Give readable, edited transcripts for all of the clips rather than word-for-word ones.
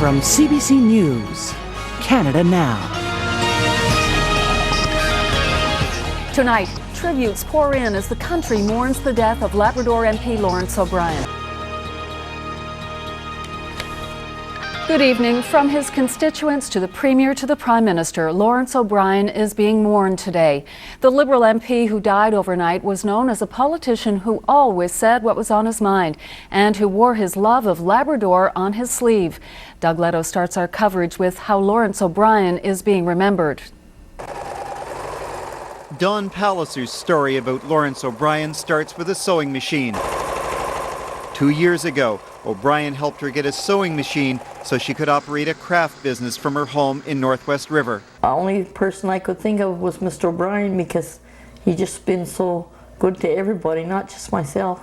From CBC News, Canada Now. Tonight, tributes pour in as the country mourns the death of Labrador MP Lawrence O'Brien. Good evening. From his constituents to the Premier to the Prime Minister, Lawrence O'Brien is being mourned today. The Liberal MP who died overnight was known as a politician who always said what was on his mind and who wore his love of Labrador on his sleeve. Doug Leto starts our coverage with how Lawrence O'Brien is being remembered. Don Palliser's story about Lawrence O'Brien starts with a sewing machine. 2 years ago, O'Brien helped her get a sewing machine so she could operate a craft business from her home in Northwest River. The only person I could think of was Mr. O'Brien because he just been so good to everybody, not just myself.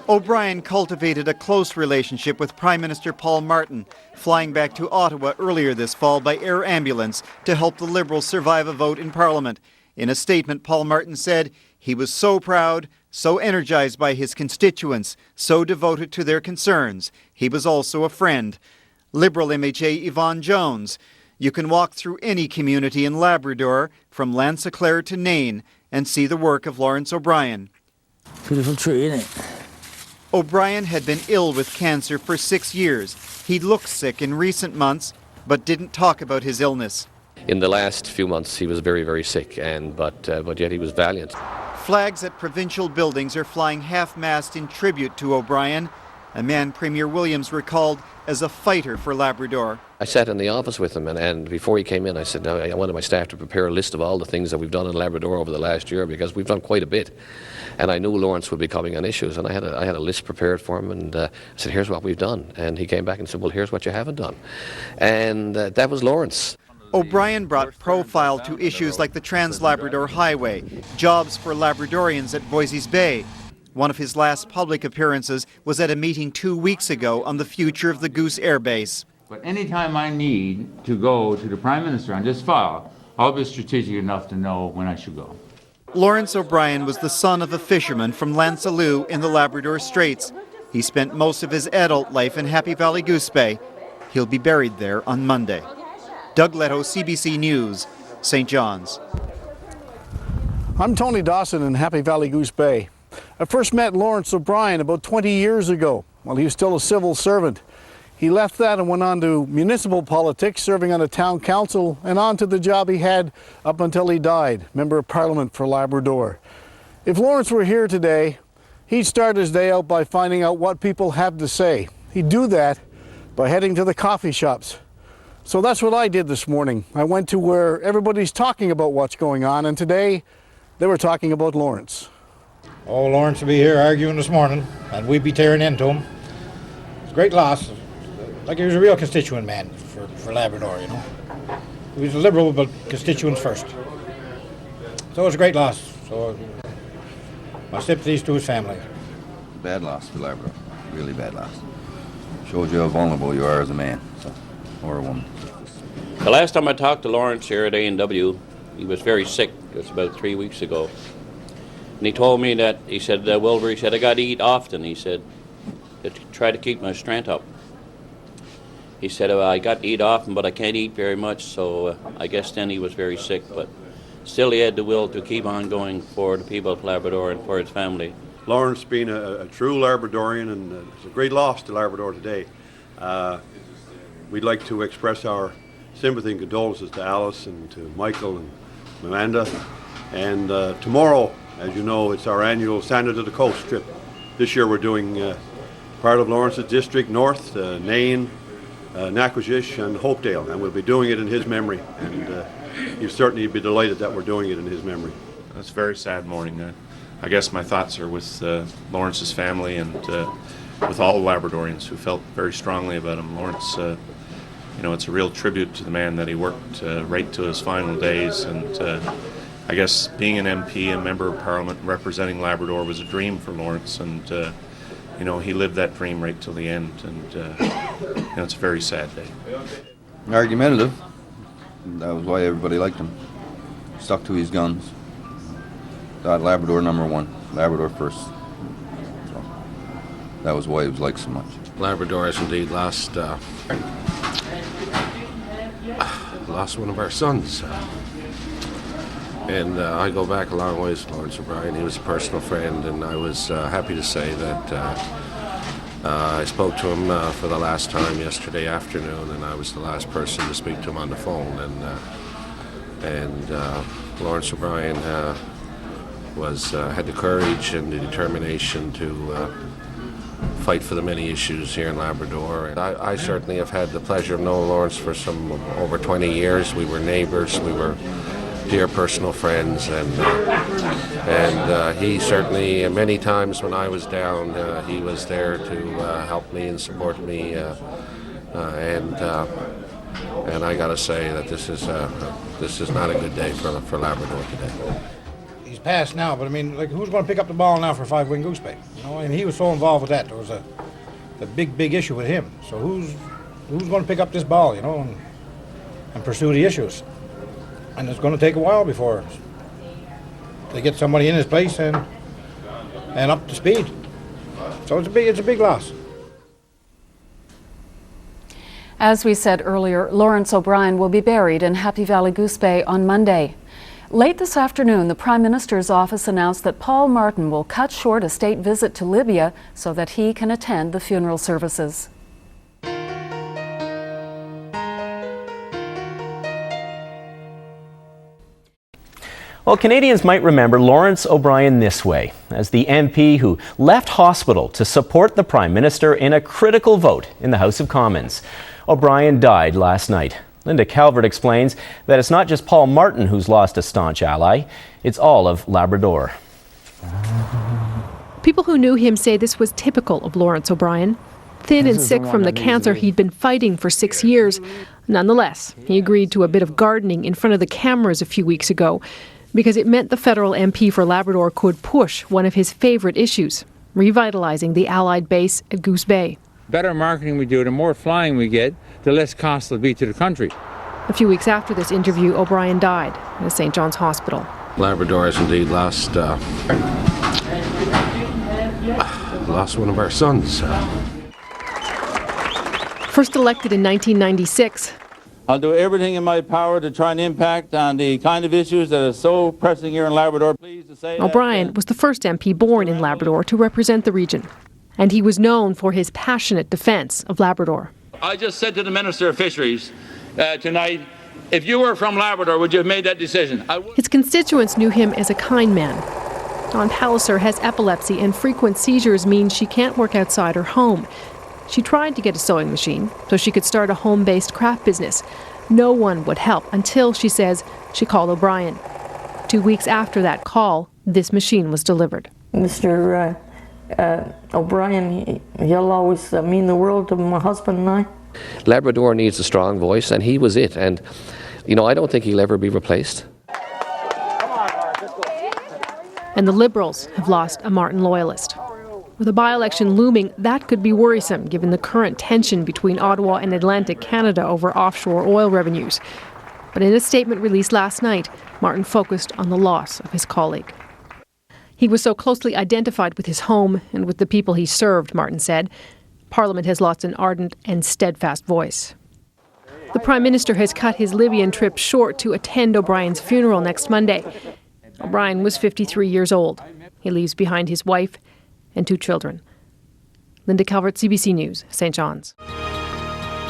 O'Brien cultivated a close relationship with Prime Minister Paul Martin, flying back to Ottawa earlier this fall by air ambulance to help the Liberals survive a vote in Parliament. In a statement, Paul Martin said he was so proud, so energized by his constituents, so devoted to their concerns. He was also a friend. Liberal MHA Yvonne Jones. You can walk through any community in Labrador, from Lanceclair to Nain, and see the work of Lawrence O'Brien. Beautiful tree, isn't it? O'Brien had been ill with cancer for 6 years. He looked sick in recent months, but didn't talk about his illness. In the last few months, he was very, very sick, but yet he was valiant. Flags at provincial buildings are flying half-mast in tribute to O'Brien, a man Premier Williams recalled as a fighter for Labrador. I sat in the office with him, and before he came in, I said, "No, I wanted my staff to prepare a list of all the things that we've done in Labrador over the last year, because we've done quite a bit." And I knew Lawrence would be coming on issues, and I had a list prepared for him, and I said, "Here's what we've done." And he came back and said, "Well, here's what you haven't done." And that was Lawrence. O'Brien brought profile to issues like the Trans-Labrador Highway, jobs for Labradorians at Voisey's Bay. One of his last public appearances was at a meeting 2 weeks ago on the future of the Goose Air Base. But anytime I need to go to the Prime Minister on this file, I'll be strategic enough to know when I should go. Lawrence O'Brien was the son of a fisherman from Lancelot in the Labrador Straits. He spent most of his adult life in Happy Valley Goose Bay. He'll be buried there on Monday. Doug Leto, CBC News, St. John's. I'm Tony Dawson in Happy Valley Goose Bay. I first met Lawrence O'Brien about 20 years ago while he was still a civil servant. He left that and went on to municipal politics, serving on a town council, and on to the job he had up until he died, Member of Parliament for Labrador. If Lawrence were here today, he'd start his day out by finding out what people have to say. He'd do that by heading to the coffee shops. So that's what I did this morning. I went to where everybody's talking about what's going on, and today they were talking about Lawrence. Oh, Lawrence will be here arguing this morning, and we'd be tearing into him. It's a great loss. Like, he was a real constituent man for Labrador, you know. He was a Liberal, but constituents first. So it was a great loss. So my sympathies to his family. Bad loss for Labrador. Really bad loss. Shows you how vulnerable you are as a man, or a woman. The last time I talked to Lawrence here at A&W, he was very sick. It was about 3 weeks ago. And he told me that, he said, Wilbur, he said, I got to eat often. He said, to try to keep my strength up. He said, I got to eat often, but I can't eat very much. So I guess then he was very sick. But still he had the will to keep on going for the people of Labrador and for his family. Lawrence being a true Labradorian, and it's a great loss to Labrador today. We'd like to express our sympathy and condolences to Alice and to Michael and Amanda. And tomorrow, as you know, it's our annual Standard of the Coast trip. This year we're doing part of Lawrence's district, North, Nain, Naquashish and Hopedale, and we'll be doing it in his memory. And you'll certainly be delighted that we're doing it in his memory. It's a very sad morning. I guess my thoughts are with Lawrence's family and with all Labradorians who felt very strongly about him. Lawrence, it's a real tribute to the man that he worked right to his final days. And I guess being an MP, a member of Parliament, representing Labrador was a dream for Lawrence. And, he lived that dream right till the end. And, it's a very sad day. Argumentative. That was why everybody liked him. Stuck to his guns. Thought Labrador number one. Labrador first. So that was why he was liked so much. Labrador has indeed lost one of our sons. And I go back a long ways with Lawrence O'Brien. He was a personal friend, and I was happy to say that I spoke to him for the last time yesterday afternoon, and I was the last person to speak to him on the phone. And Lawrence O'Brien had the courage and the determination to fight for the many issues here in Labrador. And I certainly have had the pleasure of knowing Lawrence for some over 20 years. We were neighbours, we were dear personal friends, and he certainly, many times when I was down, he was there to help me and support me, and I got to say that this is not a good day for Labrador today. He's passed now, but I mean, like, who's going to pick up the ball now for 5-wing Goose Bay? You know, and he was so involved with that. There was a big issue with him. So who's going to pick up this ball, you know, and pursue the issues? And it's going to take a while before they get somebody in his place and up to speed. So it's a big loss. As we said earlier, Lawrence O'Brien will be buried in Happy Valley Goose Bay on Monday. Late this afternoon, the Prime Minister's office announced that Paul Martin will cut short a state visit to Libya so that he can attend the funeral services. Well, Canadians might remember Lawrence O'Brien this way, as the MP who left hospital to support the Prime Minister in a critical vote in the House of Commons. O'Brien died last night. Linda Calvert explains that it's not just Paul Martin who's lost a staunch ally, it's all of Labrador. People who knew him say this was typical of Lawrence O'Brien. Thin and sick from the cancer he'd been fighting for 6 years. Nonetheless, he agreed to a bit of gardening in front of the cameras a few weeks ago, because it meant the federal MP for Labrador could push one of his favourite issues, revitalising the Allied base at Goose Bay. Better marketing we do, the more flying we get, the less cost it'll be to the country. A few weeks after this interview, O'Brien died in a St. John's hospital. Labrador has indeed lost one of our sons. First elected in 1996, I'll do everything in my power to try and impact on the kind of issues that are so pressing here in Labrador. Pleased to say O'Brien was the first MP born in Labrador to represent the region, and he was known for his passionate defence of Labrador. I just said to the Minister of Fisheries tonight, if you were from Labrador, would you have made that decision? His constituents knew him as a kind man. Dawn Palliser has epilepsy, and frequent seizures mean she can't work outside her home. She tried to get a sewing machine so she could start a home-based craft business. No one would help until, she says, she called O'Brien. 2 weeks after that call, this machine was delivered. Mr. O'Brien, he'll always mean the world to my husband and I. Labrador needs a strong voice, and he was it. And, you know, I don't think he'll ever be replaced. And the Liberals have lost a Martin loyalist. With a by-election looming, that could be worrisome given the current tension between Ottawa and Atlantic Canada over offshore oil revenues. But in a statement released last night, Martin focused on the loss of his colleague. He was so closely identified with his home and with the people he served, Martin said. Parliament has lost an ardent and steadfast voice. The Prime Minister has cut his Libyan trip short to attend O'Brien's funeral next Monday. O'Brien was 53 years old. He leaves behind his wife and 2 children. Linda Calvert, CBC News, St. John's.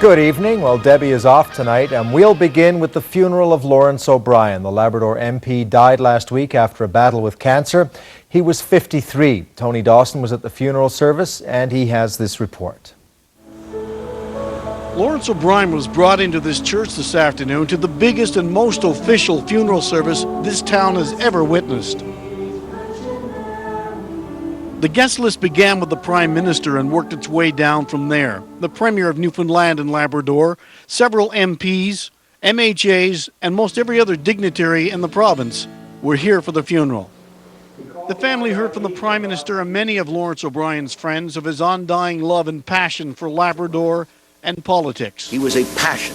Good evening. Well, Debbie is off tonight, and we'll begin with the funeral of Lawrence O'Brien. The Labrador MP died last week after a battle with cancer. He was 53. Tony Dawson was at the funeral service, and he has this report. Lawrence O'Brien was brought into this church this afternoon to the biggest and most official funeral service this town has ever witnessed. The guest list began with the Prime Minister and worked its way down from there. The Premier of Newfoundland and Labrador, several MPs, MHAs, and most every other dignitary in the province were here for the funeral. The family heard from the Prime Minister and many of Lawrence O'Brien's friends of his undying love and passion for Labrador and politics. He was a passion.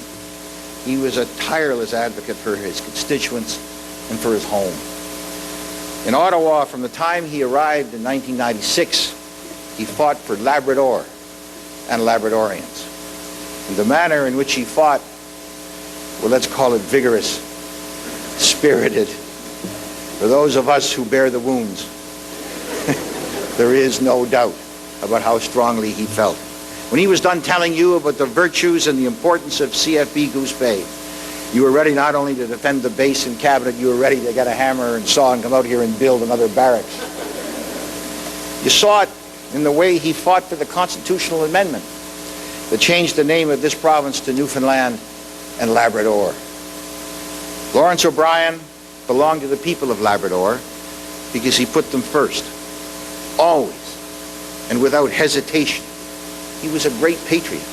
He was a tireless advocate for his constituents and for his home. In Ottawa, from the time he arrived in 1996, he fought for Labrador and Labradorians. And the manner in which he fought, well, let's call it vigorous, spirited. For those of us who bear the wounds, there is no doubt about how strongly he felt. When he was done telling you about the virtues and the importance of CFB Goose Bay, you were ready not only to defend the base and cabinet, you were ready to get a hammer and saw and come out here and build another barracks. You saw it in the way he fought for the constitutional amendment that changed the name of this province to Newfoundland and Labrador. Lawrence O'Brien belonged to the people of Labrador because he put them first, always, and without hesitation. He was a great patriot.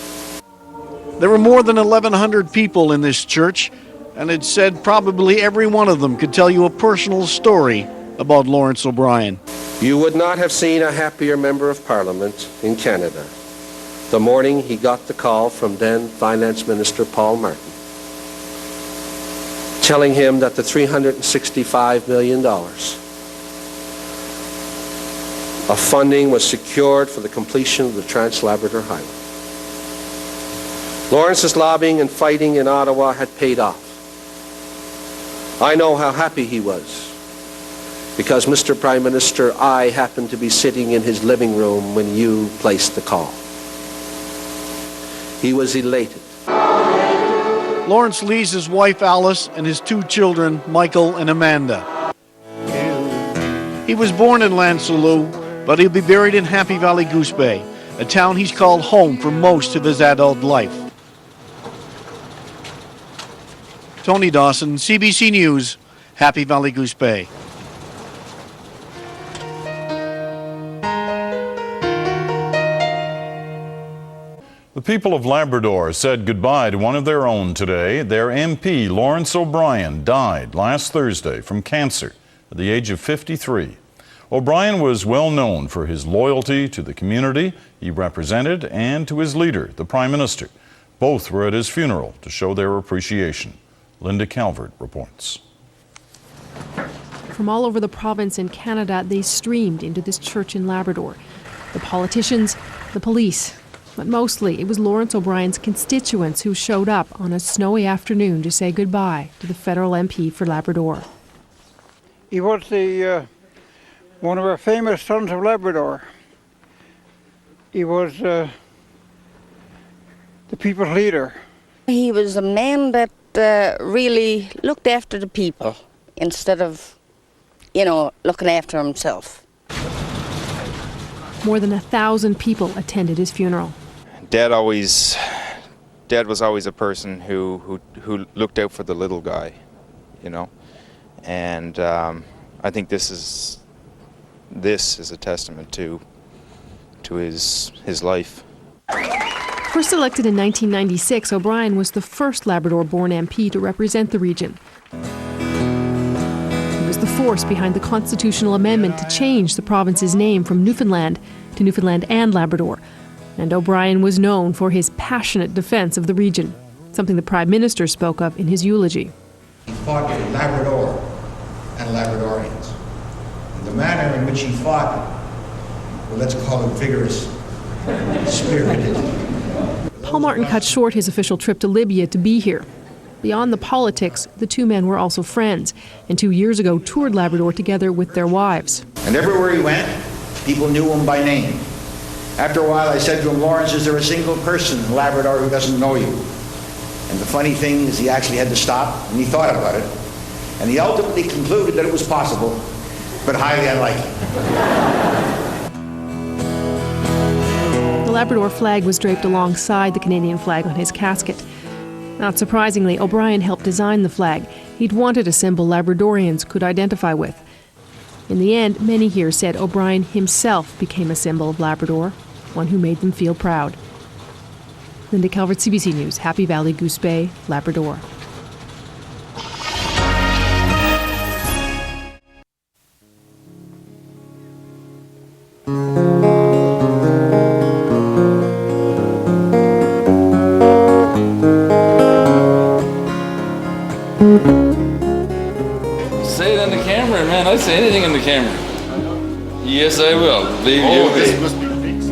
There were more than 1,100 people in this church, and it's said probably every one of them could tell you a personal story about Lawrence O'Brien. You would not have seen a happier member of Parliament in Canada the morning he got the call from then Finance Minister Paul Martin, telling him that the $365 million of funding was secured for the completion of the Trans-Labrador Highway. Lawrence's lobbying and fighting in Ottawa had paid off. I know how happy he was, because, Mr. Prime Minister, I happened to be sitting in his living room when you placed the call. He was elated. Lawrence leaves his wife Alice and his 2 children, Michael and Amanda. He was born in Lansalou, but he'll be buried in Happy Valley Goose Bay, a town he's called home for most of his adult life. Tony Dawson, CBC News, Happy Valley Goose Bay. The people of Labrador said goodbye to one of their own today. Their MP, Lawrence O'Brien, died last Thursday from cancer at the age of 53. O'Brien was well known for his loyalty to the community he represented and to his leader, the Prime Minister. Both were at his funeral to show their appreciation. Linda Calvert reports. From all over the province and Canada, they streamed into this church in Labrador. The politicians, the police, but mostly it was Lawrence O'Brien's constituents who showed up on a snowy afternoon to say goodbye to the federal MP for Labrador. He was one of our famous sons of Labrador. He was the people's leader. He was a man that really looked after the people instead of, looking after himself. More than 1,000 people attended his funeral. Dad was always a person who looked out for the little guy, and I think this is a testament to his life. First elected in 1996, O'Brien was the first Labrador-born MP to represent the region. He was the force behind the constitutional amendment to change the province's name from Newfoundland to Newfoundland and Labrador. And O'Brien was known for his passionate defense of the region, something the Prime Minister spoke of in his eulogy. He fought for Labrador and Labradorians. And the manner in which he fought, well, let's call it vigorous, spirited. Paul Martin cut short his official trip to Libya to be here. Beyond the politics, the two men were also friends, and 2 years ago toured Labrador together with their wives. And everywhere he went, people knew him by name. After a while, I said to him, Lawrence, is there a single person in Labrador who doesn't know you? And the funny thing is he actually had to stop, and he thought about it. And he ultimately concluded that it was possible, but highly unlikely. The Labrador flag was draped alongside the Canadian flag on his casket. Not surprisingly, O'Brien helped design the flag. He'd wanted a symbol Labradorians could identify with. In the end, many here said O'Brien himself became a symbol of Labrador, one who made them feel proud. Linda Calvert, CBC News, Happy Valley, Goose Bay, Labrador. Say it in the camera, man. I say anything in the camera. Yes, I will. Believe you. This must be fixed.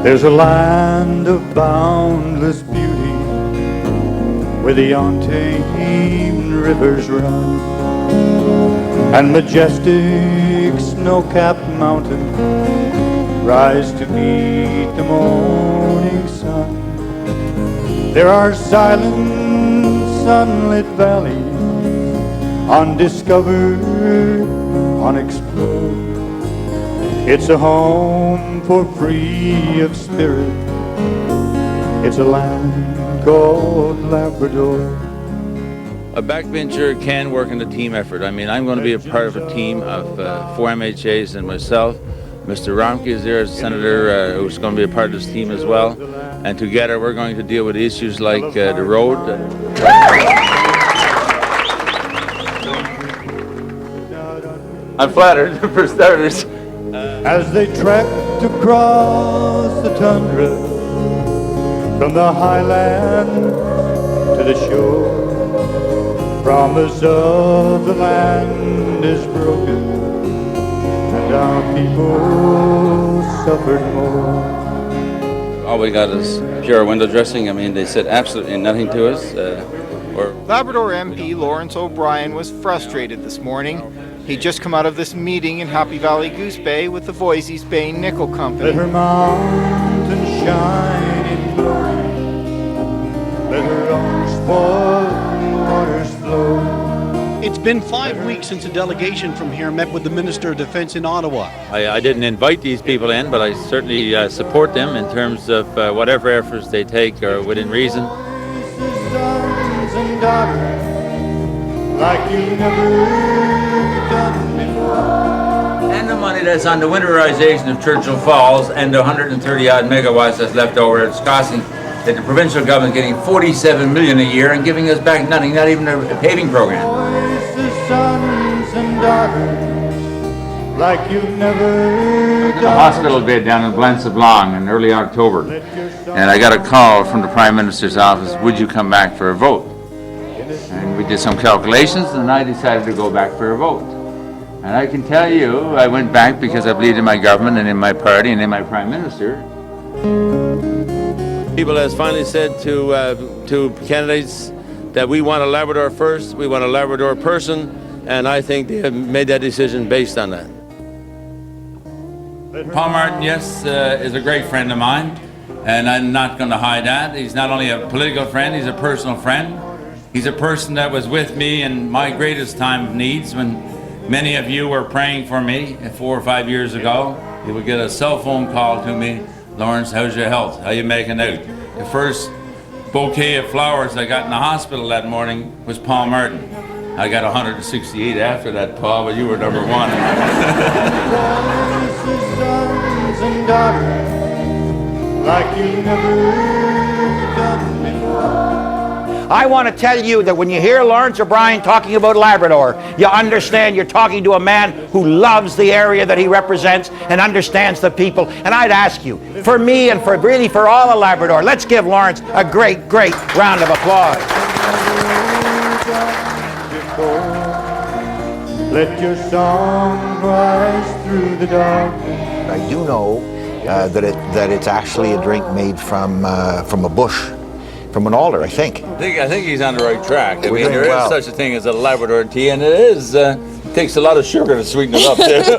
There's a land of boundless beauty where the untamed rivers run and majestic snow-capped mountains rise to meet the morning sun. There are silent, sunlit valleys, undiscovered, unexplored. It's a home for free of spirit. It's a land called Labrador. A backbencher can work in a team effort. I mean, I'm going to be a part of a team of 4 MHAs and myself. Mr. Romke is there as a senator who's going to be a part of this team as well. And together we're going to deal with issues like the road. I'm flattered, for starters. As they trekked across the tundra, from the highland to the shore, promise of the land is broken, and our people suffered more. All we got is pure window dressing. I mean, they said absolutely nothing to us. Labrador MP Lawrence O'Brien was frustrated this morning. He'd just come out of this meeting in Happy Valley Goose Bay with the Voisey's Bay Nickel Company. Let her mountains shine in glory, let her unspoiled waters flow. It's been 5 weeks since a delegation from here met with the Minister of Defence in Ottawa. I didn't invite these people in, but I certainly support them in terms of whatever efforts they take are within reason. Sons and daughters, like you never done before. And the money that's on the winterization of Churchill Falls and the 130 odd megawatts that's left over at Scotland, that the provincial government is getting $47 million a year and giving us back nothing, not even a paving program. Sons and daughters, like you never done. A hospital bed down in Blanc-Sablon in early October, and I got a call from the Prime Minister's office, would you come back for a vote? And we did some calculations, and I decided to go back for a vote. And I can tell you, I went back because I believed in my government and in my party and in my Prime Minister. People has finally said to candidates that we want a Labrador first, we want a Labrador person, and I think they have made that decision based on that. Paul Martin, yes, is a great friend of mine, and I'm not going to hide that. He's not only a political friend, he's a personal friend. He's a person that was with me in my greatest time of needs when many of you were praying for me 4 or 5 years ago. He would get a cell phone call to me, Lawrence, how's your health? How you making out? The first bouquet of flowers I got in the hospital that morning was Paul Martin. I got 168 after that, Paul, but you were number one. Sons and daughters, like you never done before. I want to tell you that when you hear Lawrence O'Brien talking about Labrador, you understand you're talking to a man who loves the area that he represents and understands the people. And I'd ask you, for me and for really for all of Labrador, let's give Lawrence a great, great round of applause. Let your song rise through the dark. I do know that it's actually a drink made from a bush. From an alder, I think. I think he's on the right track. I We're mean, doing there is well. such a thing as a Labrador tea, and it takes a lot of sugar to sweeten it up, too.